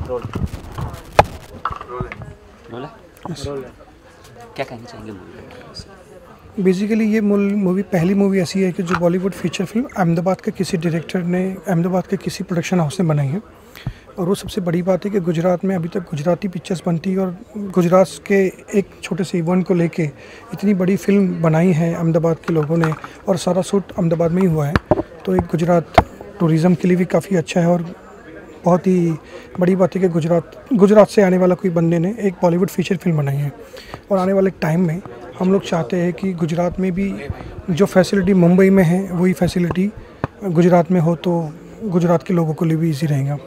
Role role है। क्या कहना चाहेंगे मूवी? बेसिकली ये मूवी पहली मूवी ऐसी है कि जो बॉलीवुड फीचर फिल्म अहमदाबाद के किसी डायरेक्टर ने, अहमदाबाद के किसी प्रोडक्शन हाउस ने बनाई है। और वो सबसे बड़ी बात है कि गुजरात में अभी तक गुजराती पिक्चर्स बनती है और गुजरात के एक छोटे से इवेंट को लेके इतनी बड़ी फिल्म बनाई है अहमदाबाद के लोगों ने, और सारा शूट अहमदाबाद में ही हुआ है। तो एक गुजरात टूरिज़्म के लिए भी काफ़ी अच्छा है और बहुत ही बड़ी बात है कि गुजरात से आने वाला कोई बंदे ने एक बॉलीवुड फीचर फिल्म बनाई है। और आने वाले टाइम में हम लोग चाहते हैं कि गुजरात में भी जो फैसिलिटी मुंबई में है वही फैसिलिटी गुजरात में हो, तो गुजरात के लोगों के लिए भी ईजी रहेगा।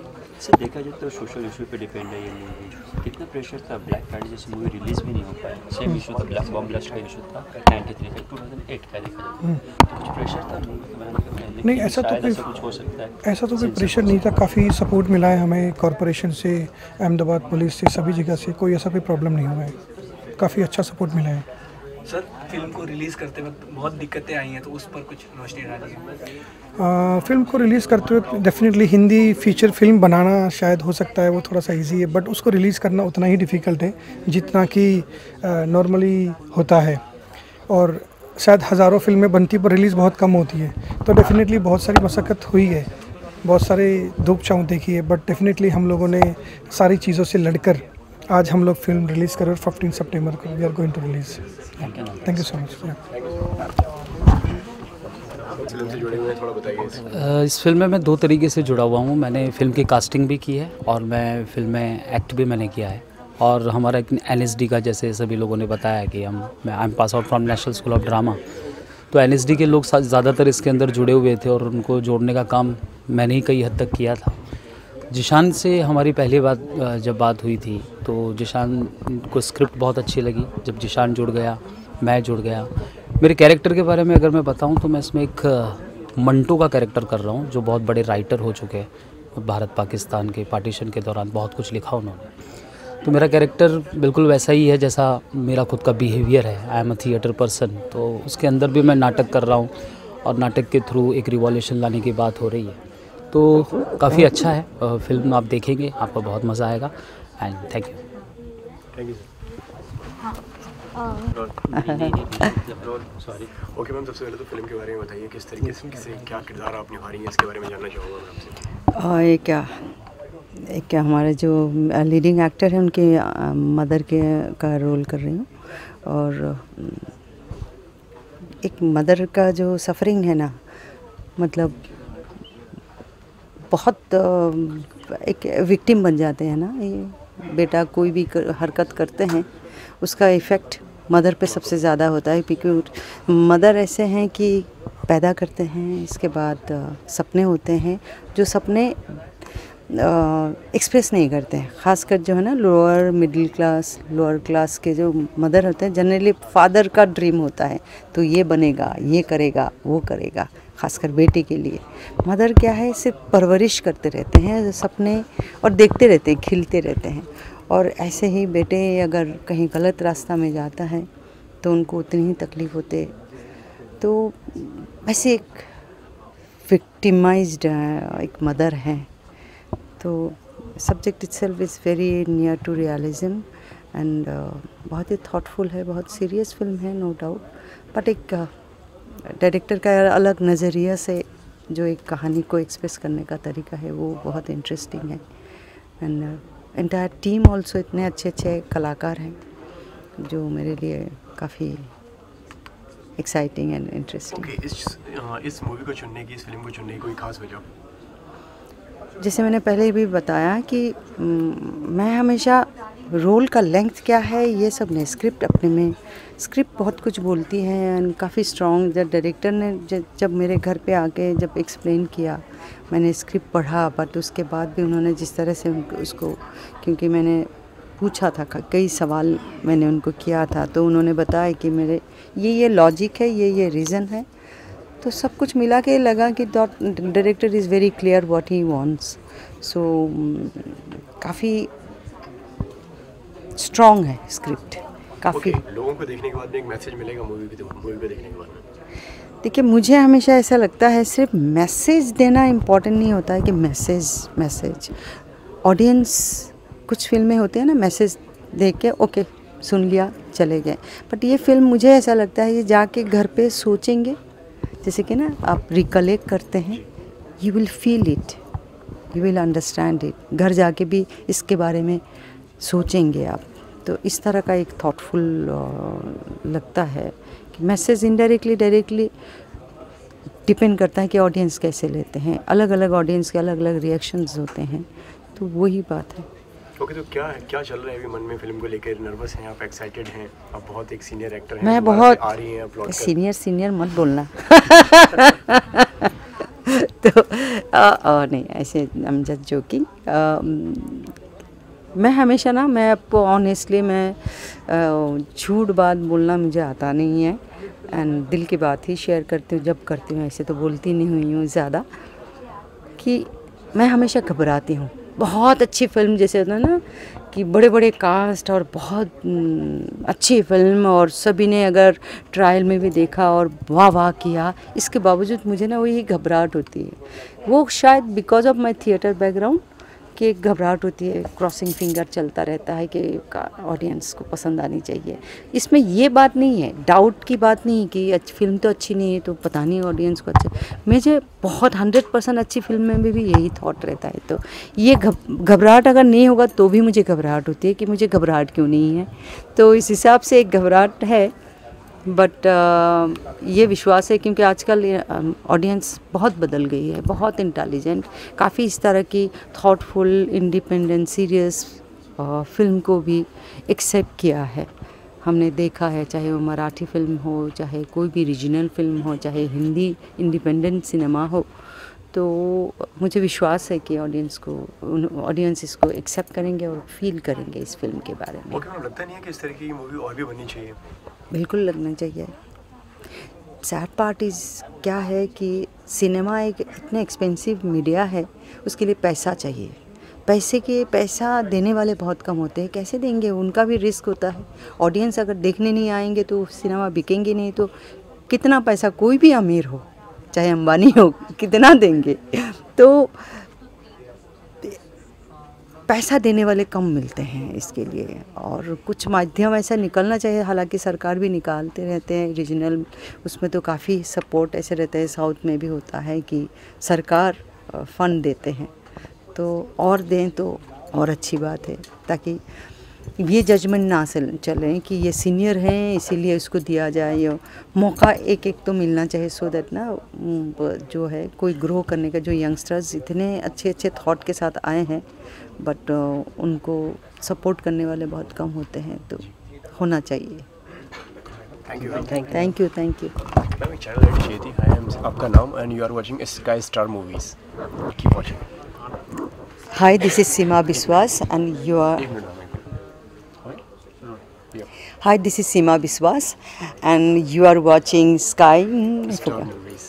सर देखा जाए तो सोशल इशू पे डिपेंड है ये मूवी। कितना प्रेशर था, ब्लैक फ्राइडे जैसी मूवी रिलीज़ भी नहीं हो पाई। सेम इशू था, ब्लैक बॉम्ब ब्लास्ट का इशू था 93 का, 2008 का देखा जाए तो कुछ प्रेशर था मूवी बनाने का पहले? नहीं, ऐसा तो कुछ हो सकता है। ऐसा तो कोई प्रेशर नहीं था। काफ़ी सपोर्ट मिला है हमें कॉरपोरेशन से, अहमदाबाद पुलिस से, सभी जगह से। कोई ऐसा कोई प्रॉब्लम नहीं हुआ है, काफ़ी अच्छा सपोर्ट मिला है। सर फिल्म को रिलीज़ करते वक्त बहुत दिक्कतें आई हैं, तो उस पर कुछ रोशनी डाली है? फिल्म को रिलीज़ करते हुए डेफिनेटली हिंदी फीचर फिल्म बनाना शायद हो सकता है वो थोड़ा सा इजी है, बट उसको रिलीज़ करना उतना ही डिफ़िकल्ट है जितना कि नॉर्मली होता है। और शायद हज़ारों फिल्में बनती पर रिलीज़ बहुत कम होती है। तो डेफिनेटली बहुत सारी मशक्क़त हुई है, बहुत सारे धूप छाँव देखी है, बट डेफिनेटली हम लोगों ने सारी चीज़ों से लड़कर आज हम लोग फिल्म रिलीज़ करें। 15 सितंबर को we are going to release. Thank you so much. इस फिल्म में मैं 2 तरीके से जुड़ा हुआ हूँ। मैंने फ़िल्म की कास्टिंग भी की है और मैं फिल्म में एक्ट भी मैंने किया है। और हमारा एक NSD का, जैसे सभी लोगों ने बताया कि I am pass out from national school of drama, तो NSD के लोग ज़्यादातर इसके अंदर जुड़े हुए थे और उनको जोड़ने का काम मैंने ही कई हद तक किया था। जिशान से हमारी पहली जब बात हुई थी तो जिशान को स्क्रिप्ट बहुत अच्छी लगी। जब जिशान जुड़ गया, मैं जुड़ गया। मेरे कैरेक्टर के बारे में अगर मैं बताऊं तो मैं इसमें एक मंटो का कैरेक्टर कर रहा हूं, जो बहुत बड़े राइटर हो चुके हैं। भारत पाकिस्तान के पार्टीशन के दौरान बहुत कुछ लिखा उन्होंने। तो मेरा कैरेक्टर बिल्कुल वैसा ही है जैसा मेरा खुद का बिहेवियर है। I am a theatre person. तो उसके अंदर भी मैं नाटक कर रहा हूँ और नाटक के थ्रू एक रिवॉल्यूशन लाने की बात हो रही है। तो काफ़ी अच्छा है। फिल्म आप देखेंगे, आपको बहुत मज़ा आएगा। And thank you. Sorry. Okay ma'am, सबसे पहले तो फिल्म के बारे में बताइए, किस तरीके से क्या किरदार आप निभा रही हैं, इसके बारे में जानना चाहूँगा मैं आपसे। एक क्या हमारे जो लीडिंग एक्टर हैं उनके मदर का रोल कर रही हूँ। और एक मदर का जो सफरिंग है ना, मतलब बहुत एक विक्टिम बन जाते हैं ना। ये बेटा कोई भी हरकत करते हैं उसका इफ़ेक्ट मदर पे सबसे ज़्यादा होता है, क्योंकि मदर ऐसे हैं कि पैदा करते हैं, इसके बाद सपने होते हैं जो सपने एक्सप्रेस नहीं करते हैं। ख़ासकर जो है ना lower middle class, lower class के जो मदर होते हैं, जनरली फादर का ड्रीम होता है तो ये बनेगा, ये करेगा, वो करेगा। ख़ासकर बेटे के लिए मदर क्या है, सिर्फ परवरिश करते रहते हैं सपने और देखते रहते हैं, खिलते रहते हैं। और ऐसे ही बेटे अगर कहीं गलत रास्ता में जाता है तो उनको उतनी ही तकलीफ़ होते। तो ऐसे एक विक्टिमाइज्ड एक मदर है। तो subject itself is very near to realism and बहुत ही थॉटफुल है, बहुत सीरियस फिल्म है नो डाउट, बट एक डायरेक्टर का अलग नज़रिया से जो एक कहानी को एक्सप्रेस करने का तरीका है वो बहुत इंटरेस्टिंग है। एंड एंटायर टीम ऑल्सो इतने अच्छे अच्छे कलाकार हैं जो मेरे लिए काफ़ी एक्साइटिंग एंड इंटरेस्टिंग। इस मूवी को चुनने की, इस फिल्म को चुनने की कोई खास वजह? जैसे मैंने पहले भी बताया कि मैं हमेशा रोल का लेंथ क्या है ये सब नहीं, स्क्रिप्ट अपने में, स्क्रिप्ट बहुत कुछ बोलती है एंड काफ़ी स्ट्रॉन्ग। जब डायरेक्टर ने जब मेरे घर पे आके जब एक्सप्लेन किया, मैंने स्क्रिप्ट पढ़ा, बट उसके बाद भी उन्होंने जिस तरह से उसको, क्योंकि मैंने पूछा था, कई सवाल मैंने उनको किया था, तो उन्होंने बताया कि मेरे ये लॉजिक है, ये रीज़न है। तो सब कुछ मिला के लगा कि director is very clear what he wants. So काफ़ी स्ट्रॉन्ग है स्क्रिप्ट काफ़ी। लोगों को देखने के बाद एक मैसेज मिलेगा मूवी पे देखने के बाद? देखिए, मुझे हमेशा ऐसा लगता है सिर्फ मैसेज देना इम्पोर्टेंट नहीं होता है कि मैसेज ऑडियंस, कुछ फिल्में होते हैं ना मैसेज देख के ओके सुन लिया चले गए, बट ये फिल्म मुझे ऐसा लगता है ये जाके घर पे सोचेंगे, जैसे कि ना आप रिकलेक्ट करते हैं, you will feel it, you will understand it, घर जाके भी इसके बारे में सोचेंगे आप। तो इस तरह का एक थॉटफुल लगता है कि मैसेज इनडायरेक्टली डायरेक्टली डिपेंड करता है कि ऑडियंस कैसे लेते हैं, अलग अलग ऑडियंस के अलग अलग रिएक्शंस होते हैं, तो वही बात है। ओके, तो क्या चल रहा है अभी मन में फिल्म को लेकर? नर्वस हैं आप, एक्साइटेड हैं आप? बहुत एक सीनियर एक्टर हैं, मैं बहुत आ रही हैं अपलोड सीनियर मत बोलना तो नहीं, ऐसे आई एम जस्ट जोकिंग। मैं हमेशा ना, मैं आपको ऑनेस्टली मैं झूठ बात बोलना मुझे आता नहीं है, एंड दिल की बात ही शेयर करती हूँ जब करती हूँ, ऐसे तो बोलती नहीं हुई हूँ ज़्यादा, कि मैं हमेशा घबराती हूँ। बहुत अच्छी फिल्म जैसे होता है ना कि बड़े बड़े कास्ट और बहुत अच्छी फिल्म और सभी ने अगर ट्रायल में भी देखा और वाह वाह किया, इसके बावजूद मुझे ना वही घबराहट होती है। वो शायद because of my theatre background कि एक घबराहट होती है, क्रॉसिंग फिंगर चलता रहता है कि ऑडियंस को पसंद आनी चाहिए। इसमें ये बात नहीं है, डाउट की बात नहीं कि फिल्म तो अच्छी नहीं है तो पता नहीं ऑडियंस को अच्छा। मुझे बहुत 100% अच्छी फिल्म में भी यही थॉट रहता है, तो ये घबराहट अगर नहीं होगा तो भी मुझे घबराहट होती है कि मुझे घबराहट क्यों नहीं है। तो इस हिसाब से एक घबराहट है, बट ये विश्वास है क्योंकि आजकल ऑडियंस बहुत बदल गई है, बहुत इंटेलिजेंट, काफ़ी इस तरह की थॉटफुल, इंडिपेंडेंट, सीरियस फिल्म को भी एक्सेप्ट किया है। हमने देखा है, चाहे वो मराठी फिल्म हो, चाहे कोई भी रीजनल फिल्म हो, चाहे हिंदी इंडिपेंडेंट सिनेमा हो, तो मुझे विश्वास है कि ऑडियंस इसको एक्सेप्ट करेंगे और फील करेंगे इस फिल्म के बारे में। ओके मैम, लगता नहीं है कि इस तरह की मूवी और भी बननी चाहिए? बिल्कुल लगना चाहिए। सैड पार्ट इज़ क्या है कि सिनेमा एक इतना एक्सपेंसिव मीडिया है, उसके लिए पैसा चाहिए। पैसा देने वाले बहुत कम होते हैं, कैसे देंगे? उनका भी रिस्क होता है। ऑडियंस अगर देखने नहीं आएंगे तो सिनेमा बिकेंगे नहीं, तो कितना पैसा, कोई भी अमीर हो चाहे अंबानी हो, कितना देंगे? तो पैसा देने वाले कम मिलते हैं इसके लिए, और कुछ माध्यम ऐसा निकलना चाहिए। हालांकि सरकार भी निकालते रहते हैं रीजनल, उसमें तो काफ़ी सपोर्ट ऐसे रहता है, साउथ में भी होता है कि सरकार फंड देते हैं, तो और दें तो और अच्छी बात है, ताकि ये जजमेंट ना चले कि ये सीनियर हैं इसीलिए इसको दिया जाए। ये मौका एक एक तो मिलना चाहिए, सो दैट ना जो है कोई ग्रो करने का, जो यंगस्टर्स इतने अच्छे थॉट के साथ आए हैं बट उनको सपोर्ट करने वाले बहुत कम होते हैं, तो होना चाहिए। Thank you. Thank you. Ma'am, channel ID चाहिए थी। हाय, आपका नाम and you are watching Sky Star Movies. Keep watching. Hi, this is Seema Biswas and you are Hi, this is Seema Biswas and you are watching Sky Star Movies.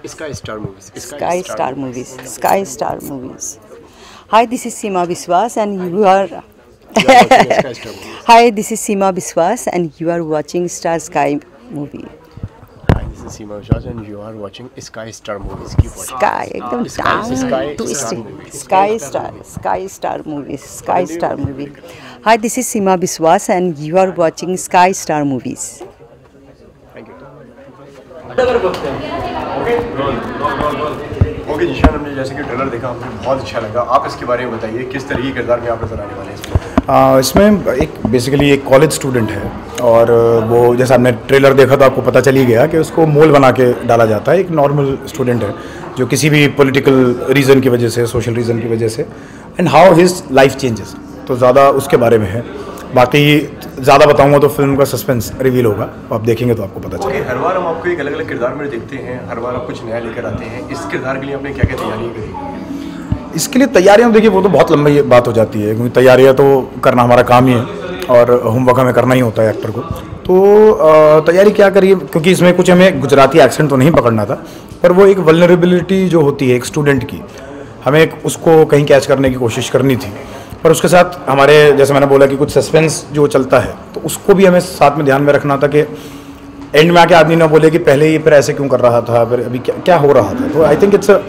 Sky Star Movies. Sky Star Movies. Sky Star Movies. Hi, this is Seema Biswas and you are Hi, this is Seema Biswas and you are watching Sky movie. Hi, this is Seema Biswas and you are watching Sky Star Movies. Keep watching. Sky, एकदम twisting. Sky Star Movies. Sky Star movie. Hi, this is Seema Biswas and you are watching Sky Star Movies. Thank you. Okay Zeeshan, हमने जैसे कि trailer देखा, हमने बहुत अच्छा लगा। आप इसके बारे में बताइए, किस तरह के किरदार में आप नजर आने वाले हैं इसमें? एक बेसिकली एक कॉलेज स्टूडेंट है और वो, जैसा आपने ट्रेलर देखा तो आपको पता चल ही गया कि उसको मोल बना के डाला जाता है। एक नॉर्मल स्टूडेंट है जो किसी भी पॉलिटिकल रीज़न की वजह से, सोशल रीज़न की वजह से, and how his life changes, तो ज़्यादा उसके बारे में है। बाकी ज़्यादा बताऊंगा तो फिल्म का सस्पेंस रिवील होगा, आप देखेंगे तो आपको पता चलेगा। हर बार हम आपको एक अलग अलग किरदार में देखते हैं, हर बार आप कुछ नया लेकर आते हैं। इस किरदार के लिए आपने क्या क्या तैयारी करी? इसके लिए तैयारियां देखिए वो तो बहुत लंबी बात हो जाती है, क्योंकि तैयारियां तो करना हमारा काम ही है और होमवर्क हमें करना ही होता है एक्टर को। तो तैयारी क्या करिए, क्योंकि इसमें कुछ हमें गुजराती एक्सेंट तो नहीं पकड़ना था, पर वो एक वल्नरेबिलिटी जो होती है एक स्टूडेंट की, हमें उसको कहीं कैच करने की कोशिश करनी थी। पर उसके साथ हमारे, जैसे मैंने बोला कि कुछ सस्पेंस जो चलता है, तो उसको भी हमें साथ में ध्यान में रखना था कि एंड में आके आदमी ना बोले कि पहले ये फिर ऐसे क्यों कर रहा था, फिर अभी क्या हो रहा था। तो I think it's a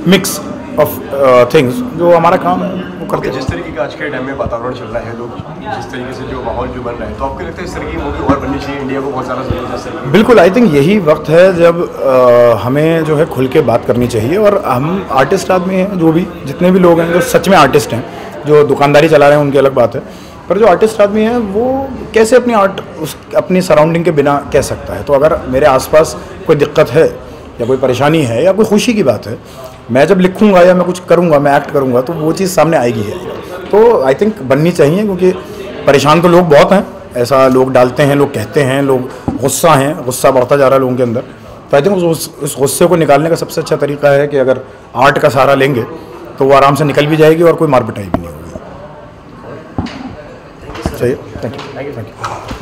mix of things जो हमारा काम है वो करते हैं। जिस तरीके का आज के टाइम में वातावरण चल रहा है, लोग जिस तरीके से जो माहौल जो बन रहा है, तो आपको लगता है इस तरह की मूवी और बननी चाहिए? इंडिया को बहुत ज़्यादा ज़रूरत है। बिल्कुल, आई थिंक यही वक्त है जब हमें जो है खुल के बात करनी चाहिए। और हम आर्टिस्ट आदमी हैं, जो भी जितने भी लोग हैं जो सच में आर्टिस्ट हैं, जो दुकानदारी चला रहे हैं उनकी अलग बात है, पर जो आर्टिस्ट आदमी है वो कैसे अपनी आर्ट अपनी सराउंडिंग के बिना कह सकता है। तो अगर मेरे आसपास कोई दिक्कत है या कोई परेशानी है या कोई खुशी की बात है, मैं जब लिखूंगा या मैं कुछ करूंगा, मैं एक्ट करूंगा, तो वो चीज़ सामने आएगी है। तो आई थिंक बननी चाहिए, क्योंकि परेशान तो लोग बहुत हैं, ऐसा लोग डालते हैं, लोग कहते हैं, लोग गुस्सा हैं, गुस्सा बढ़ता जा रहा है लोगों के अंदर। तो आई थिंक उस गुस्से को निकालने का सबसे अच्छा तरीका है कि अगर आर्ट का सहारा लेंगे तो वो आराम से निकल भी जाएगी और कोई मार पिटाई भी नहीं होगी। चाहिए। Thank you.